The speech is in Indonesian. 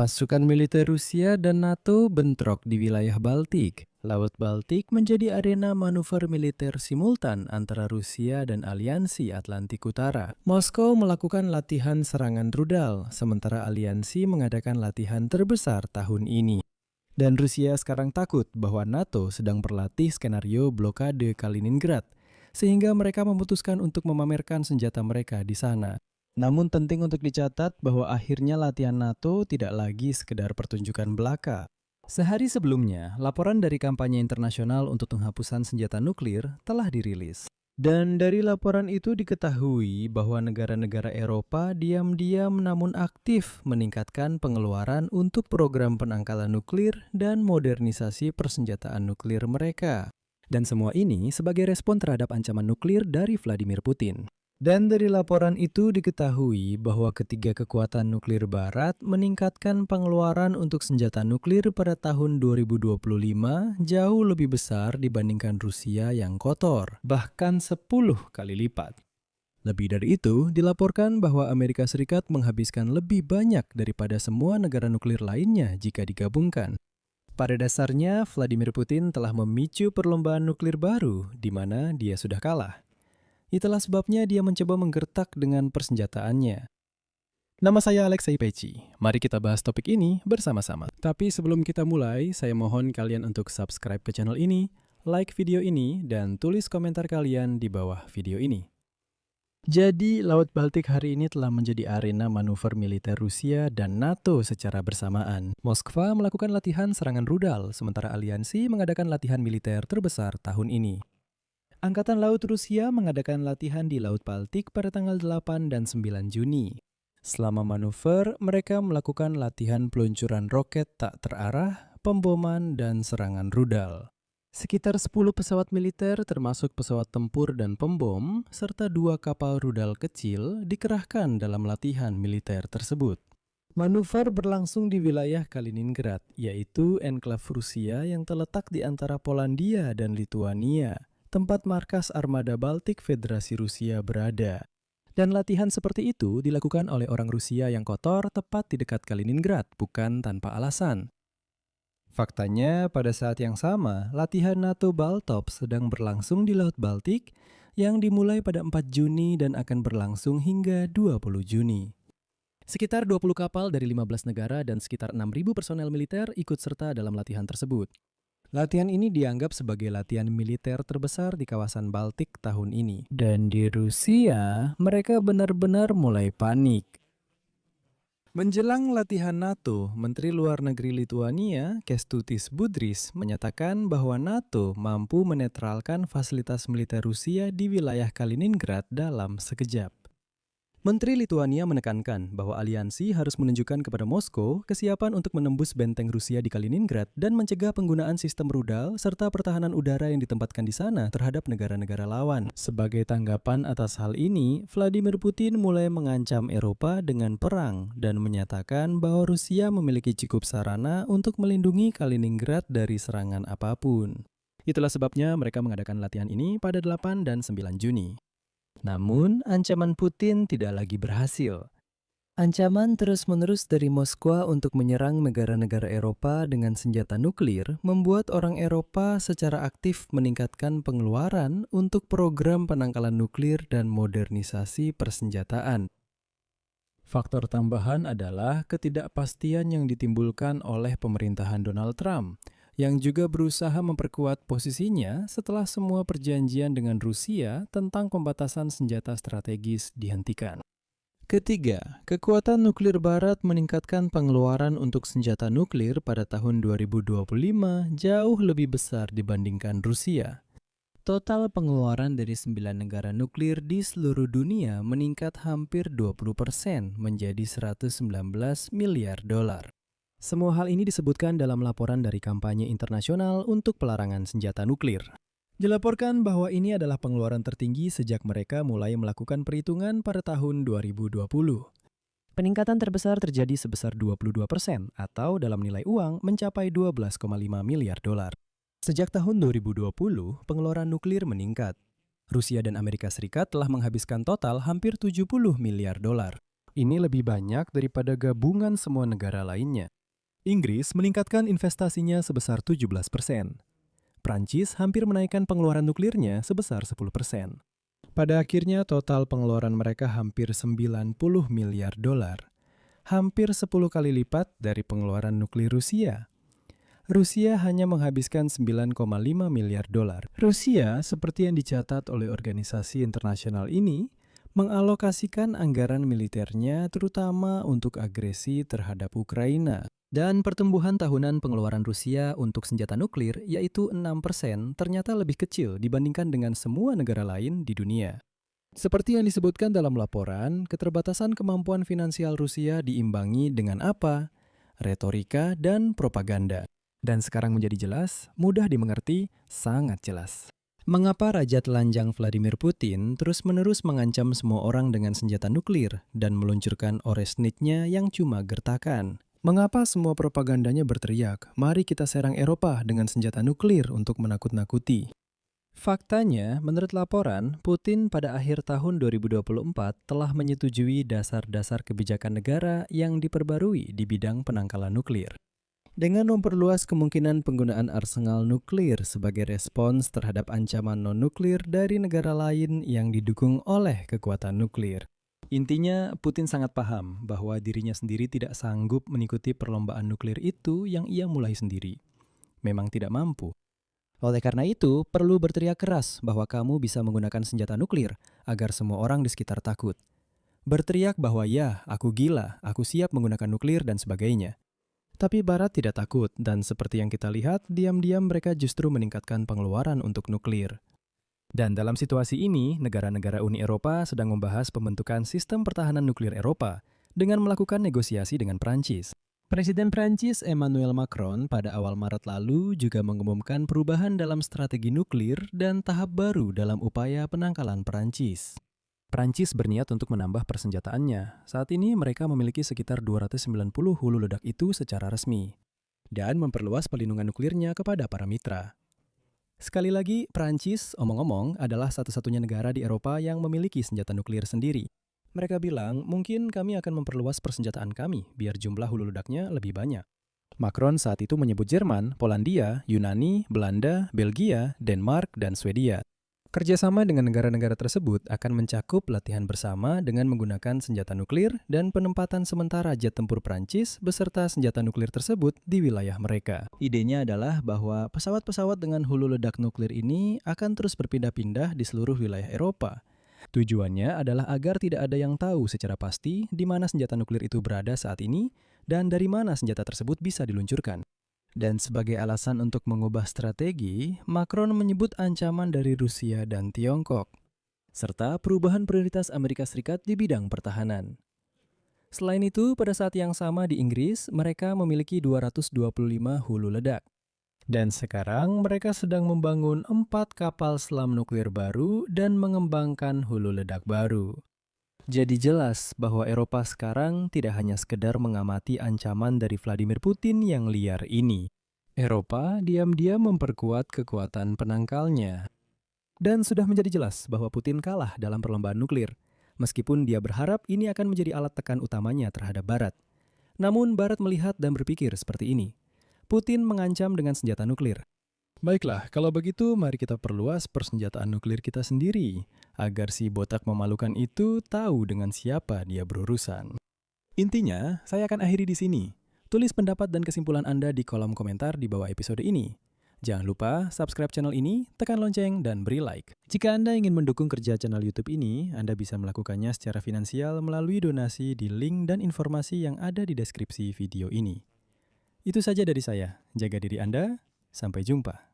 Pasukan militer Rusia dan NATO bentrok di wilayah Baltik. Laut Baltik menjadi arena manuver militer simultan antara Rusia dan Aliansi Atlantik Utara. Moskow melakukan latihan serangan rudal, sementara Aliansi mengadakan latihan terbesar tahun ini. Dan Rusia sekarang takut bahwa NATO sedang berlatih skenario blokade Kaliningrad, sehingga mereka memutuskan untuk memamerkan senjata mereka di sana. Namun penting untuk dicatat bahwa akhirnya latihan NATO tidak lagi sekedar pertunjukan belaka. Sehari sebelumnya, laporan dari kampanye internasional untuk penghapusan senjata nuklir telah dirilis. Dan dari laporan itu diketahui bahwa negara-negara Eropa diam-diam namun aktif meningkatkan pengeluaran untuk program penangkalan nuklir dan modernisasi persenjataan nuklir mereka. Dan semua ini sebagai respon terhadap ancaman nuklir dari Vladimir Putin. Dan dari laporan itu diketahui bahwa ketiga kekuatan nuklir barat meningkatkan pengeluaran untuk senjata nuklir pada tahun 2025 jauh lebih besar dibandingkan Rusia yang kotor, bahkan 10 kali lipat. Lebih dari itu, dilaporkan bahwa Amerika Serikat menghabiskan lebih banyak daripada semua negara nuklir lainnya jika digabungkan. Pada dasarnya, Vladimir Putin telah memicu perlombaan nuklir baru di mana dia sudah kalah. Itulah sebabnya dia mencoba menggertak dengan persenjataannya. Nama saya Alexei Peci. Mari kita bahas topik ini bersama-sama. Tapi sebelum kita mulai, saya mohon kalian untuk subscribe ke channel ini, like video ini, dan tulis komentar kalian di bawah video ini. Jadi, Laut Baltik hari ini telah menjadi arena manuver militer Rusia dan NATO secara bersamaan. Moskwa melakukan latihan serangan rudal, sementara Aliansi mengadakan latihan militer terbesar tahun ini. Angkatan Laut Rusia mengadakan latihan di Laut Baltik pada tanggal 8 dan 9 Juni. Selama manuver, mereka melakukan latihan peluncuran roket tak terarah, pemboman, dan serangan rudal. Sekitar 10 pesawat militer termasuk pesawat tempur dan pembom, serta 2 kapal rudal kecil dikerahkan dalam latihan militer tersebut. Manuver berlangsung di wilayah Kaliningrad, yaitu enklave Rusia yang terletak di antara Polandia dan Lituania, tempat markas Armada Baltik Federasi Rusia berada. Dan latihan seperti itu dilakukan oleh orang Rusia yang kotor tepat di dekat Kaliningrad, bukan tanpa alasan. Faktanya, pada saat yang sama, latihan NATO Baltop sedang berlangsung di Laut Baltik yang dimulai pada 4 Juni dan akan berlangsung hingga 20 Juni. Sekitar 20 kapal dari 15 negara dan sekitar 6.000 personel militer ikut serta dalam latihan tersebut. Latihan ini dianggap sebagai latihan militer terbesar di kawasan Baltik tahun ini. Dan di Rusia, mereka benar-benar mulai panik. Menjelang latihan NATO, Menteri Luar Negeri Lituania, Kęstutis Budrys, menyatakan bahwa NATO mampu menetralkan fasilitas militer Rusia di wilayah Kaliningrad dalam sekejap. Menteri Lituania menekankan bahwa aliansi harus menunjukkan kepada Moskow kesiapan untuk menembus benteng Rusia di Kaliningrad dan mencegah penggunaan sistem rudal serta pertahanan udara yang ditempatkan di sana terhadap negara-negara lawan. Sebagai tanggapan atas hal ini, Vladimir Putin mulai mengancam Eropa dengan perang dan menyatakan bahwa Rusia memiliki cukup sarana untuk melindungi Kaliningrad dari serangan apapun. Itulah sebabnya mereka mengadakan latihan ini pada 8 dan 9 Juni. Namun, ancaman Putin tidak lagi berhasil. Ancaman terus-menerus dari Moskwa untuk menyerang negara-negara Eropa dengan senjata nuklir membuat orang Eropa secara aktif meningkatkan pengeluaran untuk program penangkalan nuklir dan modernisasi persenjataan. Faktor tambahan adalah ketidakpastian yang ditimbulkan oleh pemerintahan Donald Trump, yang juga berusaha memperkuat posisinya setelah semua perjanjian dengan Rusia tentang pembatasan senjata strategis dihentikan. Ketiga, kekuatan nuklir barat meningkatkan pengeluaran untuk senjata nuklir pada tahun 2025 jauh lebih besar dibandingkan Rusia. Total pengeluaran dari 9 negara nuklir di seluruh dunia meningkat hampir 20% menjadi 119 miliar dolar. Semua hal ini disebutkan dalam laporan dari kampanye internasional untuk pelarangan senjata nuklir. Dilaporkan bahwa ini adalah pengeluaran tertinggi sejak mereka mulai melakukan perhitungan pada tahun 2020. Peningkatan terbesar terjadi sebesar 22% atau dalam nilai uang mencapai 12,5 miliar dolar. Sejak tahun 2020, pengeluaran nuklir meningkat. Rusia dan Amerika Serikat telah menghabiskan total hampir 70 miliar dolar. Ini lebih banyak daripada gabungan semua negara lainnya. Inggris meningkatkan investasinya sebesar 17%. Prancis hampir menaikkan pengeluaran nuklirnya sebesar 10%. Pada akhirnya total pengeluaran mereka hampir 90 miliar dolar. Hampir 10 kali lipat dari pengeluaran nuklir Rusia. Rusia hanya menghabiskan 9,5 miliar dolar. Rusia, seperti yang dicatat oleh organisasi internasional ini, mengalokasikan anggaran militernya terutama untuk agresi terhadap Ukraina. Dan pertumbuhan tahunan pengeluaran Rusia untuk senjata nuklir, yaitu 6%, ternyata lebih kecil dibandingkan dengan semua negara lain di dunia. Seperti yang disebutkan dalam laporan, keterbatasan kemampuan finansial Rusia diimbangi dengan apa? Retorika dan propaganda. Dan sekarang menjadi jelas, mudah dimengerti, sangat jelas. Mengapa Raja Telanjang Vladimir Putin terus-menerus mengancam semua orang dengan senjata nuklir dan meluncurkan Oresnitnya yang cuma gertakan? Mengapa semua propagandanya berteriak, mari kita serang Eropa dengan senjata nuklir untuk menakut-nakuti? Faktanya, menurut laporan, Putin pada akhir tahun 2024 telah menyetujui dasar-dasar kebijakan negara yang diperbarui di bidang penangkalan nuklir. Dengan memperluas kemungkinan penggunaan arsenal nuklir sebagai respons terhadap ancaman non-nuklir dari negara lain yang didukung oleh kekuatan nuklir. Intinya, Putin sangat paham bahwa dirinya sendiri tidak sanggup mengikuti perlombaan nuklir itu yang ia mulai sendiri. Memang tidak mampu. Oleh karena itu, perlu berteriak keras bahwa kamu bisa menggunakan senjata nuklir agar semua orang di sekitar takut. Berteriak bahwa ya, aku gila, aku siap menggunakan nuklir dan sebagainya. Tapi Barat tidak takut, dan seperti yang kita lihat, diam-diam mereka justru meningkatkan pengeluaran untuk nuklir. Dan dalam situasi ini, negara-negara Uni Eropa sedang membahas pembentukan sistem pertahanan nuklir Eropa dengan melakukan negosiasi dengan Prancis. Presiden Prancis Emmanuel Macron pada awal Maret lalu juga mengumumkan perubahan dalam strategi nuklir dan tahap baru dalam upaya penangkalan Prancis. Prancis berniat untuk menambah persenjataannya. Saat ini mereka memiliki sekitar 290 hulu ledak itu secara resmi dan memperluas pelindungan nuklirnya kepada para mitra. Sekali lagi, Prancis, omong-omong, adalah satu-satunya negara di Eropa yang memiliki senjata nuklir sendiri. Mereka bilang, mungkin kami akan memperluas persenjataan kami, biar jumlah hulu ledaknya lebih banyak. Macron saat itu menyebut Jerman, Polandia, Yunani, Belanda, Belgia, Denmark, dan Swedia. Kerjasama dengan negara-negara tersebut akan mencakup latihan bersama dengan menggunakan senjata nuklir dan penempatan sementara jet tempur Prancis beserta senjata nuklir tersebut di wilayah mereka. Idenya adalah bahwa pesawat-pesawat dengan hulu ledak nuklir ini akan terus berpindah-pindah di seluruh wilayah Eropa. Tujuannya adalah agar tidak ada yang tahu secara pasti di mana senjata nuklir itu berada saat ini dan dari mana senjata tersebut bisa diluncurkan. Dan sebagai alasan untuk mengubah strategi, Macron menyebut ancaman dari Rusia dan Tiongkok, serta perubahan prioritas Amerika Serikat di bidang pertahanan. Selain itu, pada saat yang sama di Inggris, mereka memiliki 225 hulu ledak. Dan sekarang mereka sedang membangun 4 kapal selam nuklir baru dan mengembangkan hulu ledak baru. Jadi jelas bahwa Eropa sekarang tidak hanya sekedar mengamati ancaman dari Vladimir Putin yang liar ini. Eropa diam-diam memperkuat kekuatan penangkalnya. Dan sudah menjadi jelas bahwa Putin kalah dalam perlombaan nuklir, meskipun dia berharap ini akan menjadi alat tekan utamanya terhadap Barat. Namun Barat melihat dan berpikir seperti ini. Putin mengancam dengan senjata nuklir. Baiklah, kalau begitu mari kita perluas persenjataan nuklir kita sendiri, agar si botak memalukan itu tahu dengan siapa dia berurusan. Intinya, saya akan akhiri di sini. Tulis pendapat dan kesimpulan Anda di kolom komentar di bawah episode ini. Jangan lupa subscribe channel ini, tekan lonceng, dan beri like. Jika Anda ingin mendukung kerja channel YouTube ini, Anda bisa melakukannya secara finansial melalui donasi di link dan informasi yang ada di deskripsi video ini. Itu saja dari saya. Jaga diri Anda. Sampai jumpa.